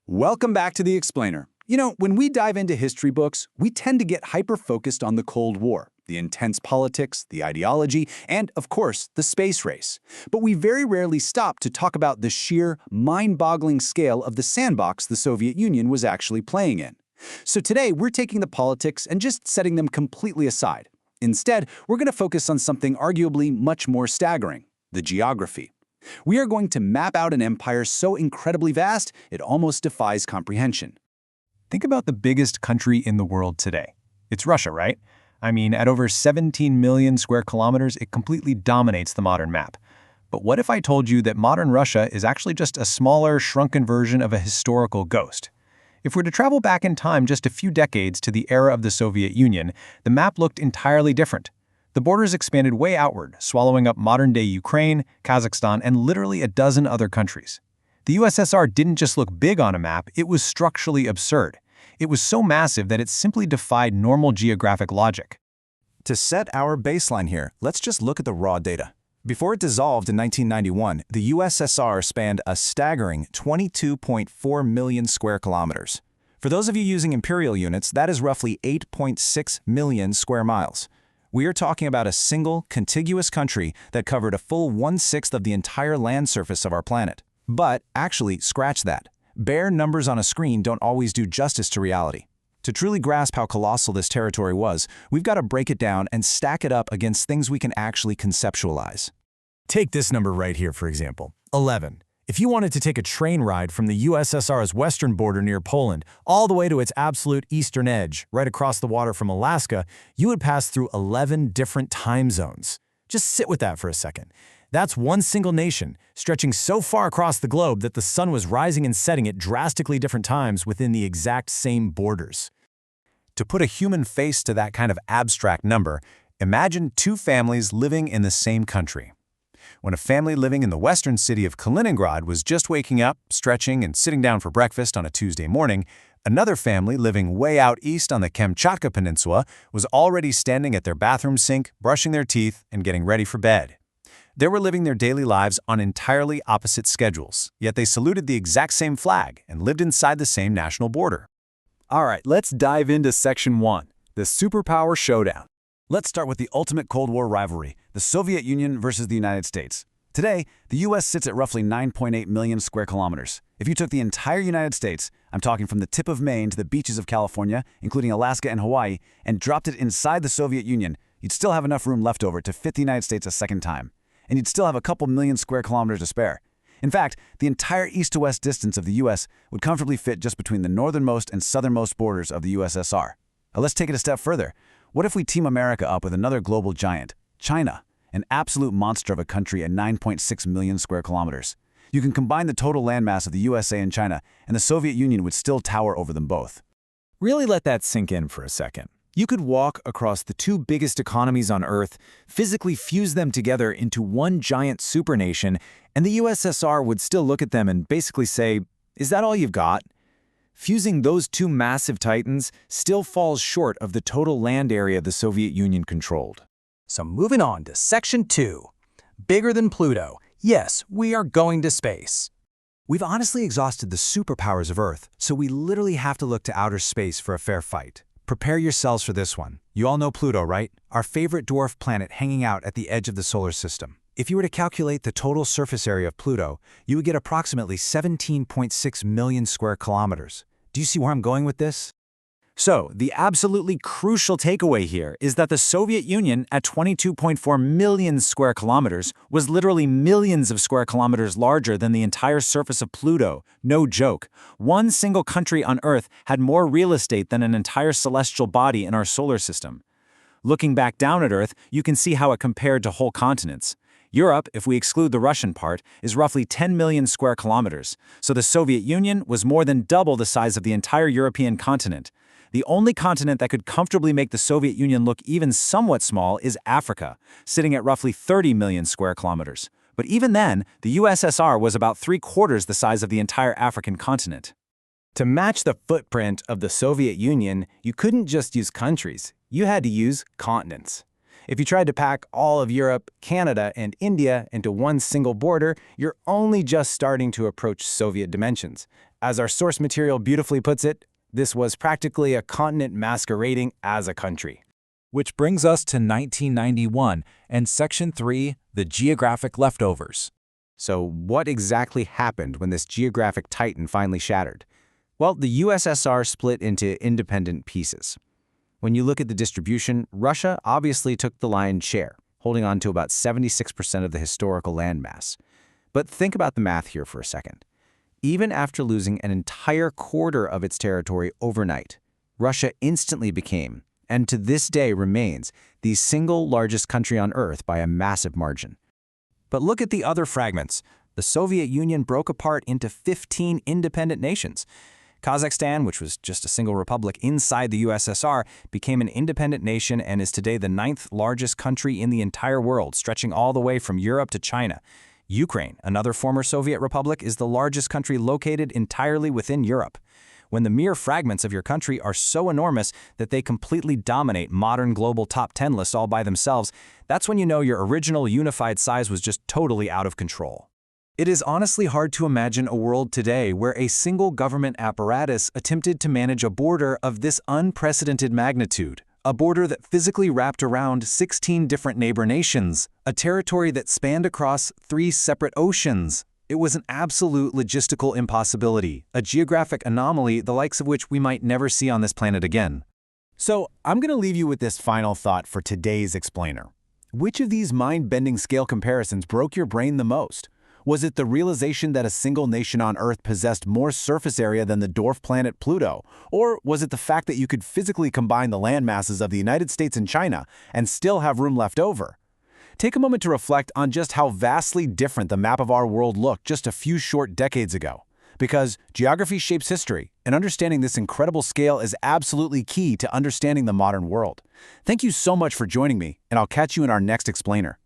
Welcome back to The Explainer. You know, when we dive into history books, we tend to get hyper-focused on the Cold War, the intense politics, the ideology, and, of course, the space race. But we very rarely stop to talk about the sheer, mind-boggling scale of the sandbox the Soviet Union was actually playing in. So today, we're taking the politics and just setting them completely aside. Instead, we're going to focus on something arguably much more staggering: the geography. We are going to map out an empire so incredibly vast, it almost defies comprehension. Think about the biggest country in the world today. It's Russia, right? I mean, at over 17 million square kilometers, it completely dominates the modern map. But what if I told you that modern Russia is actually just a smaller, shrunken version of a historical ghost? If we're to travel back in time just a few decades to the era of the Soviet Union, the map looked entirely different. The borders expanded way outward, swallowing up modern-day Ukraine, Kazakhstan, and literally a dozen other countries. The USSR didn't just look big on a map, it was structurally absurd. It was so massive that it simply defied normal geographic logic. To set our baseline here, let's just look at the raw data. Before it dissolved in 1991, the USSR spanned a staggering 22.4 million square kilometers. For those of you using imperial units, that is roughly 8.6 million square miles. We are talking about a single, contiguous country that covered a full 1/6 of the entire land surface of our planet. But actually, scratch that. Bare numbers on a screen don't always do justice to reality. To truly grasp how colossal this territory was, we've got to break it down and stack it up against things we can actually conceptualize. Take this number right here, for example, 11. If you wanted to take a train ride from the USSR's western border near Poland all the way to its absolute eastern edge, right across the water from Alaska, you would pass through 11 different time zones. Just sit with that for a second. That's one single nation, stretching so far across the globe that the sun was rising and setting at drastically different times within the exact same borders. To put a human face to that kind of abstract number, imagine two families living in the same country. When a family living in the western city of Kaliningrad was just waking up, stretching, and sitting down for breakfast on a Tuesday morning, another family living way out east on the Kamchatka Peninsula was already standing at their bathroom sink, brushing their teeth, and getting ready for bed. They were living their daily lives on entirely opposite schedules, yet they saluted the exact same flag and lived inside the same national border. All right, let's dive into Section 1, the Superpower Showdown. Let's start with the ultimate Cold War rivalry, the Soviet Union versus the United States. Today, the U.S. sits at roughly 9.8 million square kilometers. If you took the entire United States, I'm talking from the tip of Maine to the beaches of California, including Alaska and Hawaii, and dropped it inside the Soviet Union, you'd still have enough room left over to fit the United States a second time. And you'd still have a couple million square kilometers to spare. In fact, the entire east to west distance of the U.S. would comfortably fit just between the northernmost and southernmost borders of the USSR. Now let's take it a step further. What if we team America up with another global giant, China, an absolute monster of a country at 9.6 million square kilometers? You can combine the total landmass of the USA and China, and the Soviet Union would still tower over them both. Really let that sink in for a second. You could walk across the two biggest economies on Earth, physically fuse them together into one giant supernation, and the USSR would still look at them and basically say, "Is that all you've got?" Fusing those two massive titans still falls short of the total land area the Soviet Union controlled. So moving on to Section 2. Bigger than Pluto. Yes, we are going to space. We've honestly exhausted the superpowers of Earth, so we literally have to look to outer space for a fair fight. Prepare yourselves for this one. You all know Pluto, right? Our favorite dwarf planet hanging out at the edge of the solar system. If you were to calculate the total surface area of Pluto, you would get approximately 17.6 million square kilometers. Do you see where I'm going with this? So, the absolutely crucial takeaway here is that the Soviet Union, at 22.4 million square kilometers, was literally millions of square kilometers larger than the entire surface of Pluto. No joke. One single country on Earth had more real estate than an entire celestial body in our solar system. Looking back down at Earth, you can see how it compared to whole continents. Europe, if we exclude the Russian part, is roughly 10 million square kilometers, so the Soviet Union was more than double the size of the entire European continent. The only continent that could comfortably make the Soviet Union look even somewhat small is Africa, sitting at roughly 30 million square kilometers. But even then, the USSR was about 3/4 the size of the entire African continent. To match the footprint of the Soviet Union, you couldn't just use countries, you had to use continents. If you tried to pack all of Europe, Canada, and India into one single border, you're only just starting to approach Soviet dimensions. As our source material beautifully puts it, this was practically a continent masquerading as a country. Which brings us to 1991 and Section 3, the Geographic leftovers. So what exactly happened when this geographic titan finally shattered? Well, the USSR split into independent pieces. When you look at the distribution, Russia obviously took the lion's share, holding on to about 76% of the historical landmass. But think about the math here for a second. Even after losing an entire quarter of its territory overnight, Russia instantly became, and to this day remains, the single largest country on Earth by a massive margin. But look at the other fragments. The Soviet Union broke apart into 15 independent nations. Kazakhstan, which was just a single republic inside the USSR, became an independent nation and is today the 9th largest country in the entire world, stretching all the way from Europe to China. Ukraine, another former Soviet republic, is the largest country located entirely within Europe. When the mere fragments of your country are so enormous that they completely dominate modern global top 10 lists all by themselves, that's when you know your original unified size was just totally out of control. It is honestly hard to imagine a world today where a single government apparatus attempted to manage a border of this unprecedented magnitude, a border that physically wrapped around 16 different neighbor nations, a territory that spanned across 3 separate oceans. It was an absolute logistical impossibility, a geographic anomaly the likes of which we might never see on this planet again. So, I'm going to leave you with this final thought for today's explainer. Which of these mind-bending scale comparisons broke your brain the most? Was it the realization that a single nation on Earth possessed more surface area than the dwarf planet Pluto? Or was it the fact that you could physically combine the land masses of the United States and China and still have room left over? Take a moment to reflect on just how vastly different the map of our world looked just a few short decades ago. Because geography shapes history, and understanding this incredible scale is absolutely key to understanding the modern world. Thank you so much for joining me, and I'll catch you in our next explainer.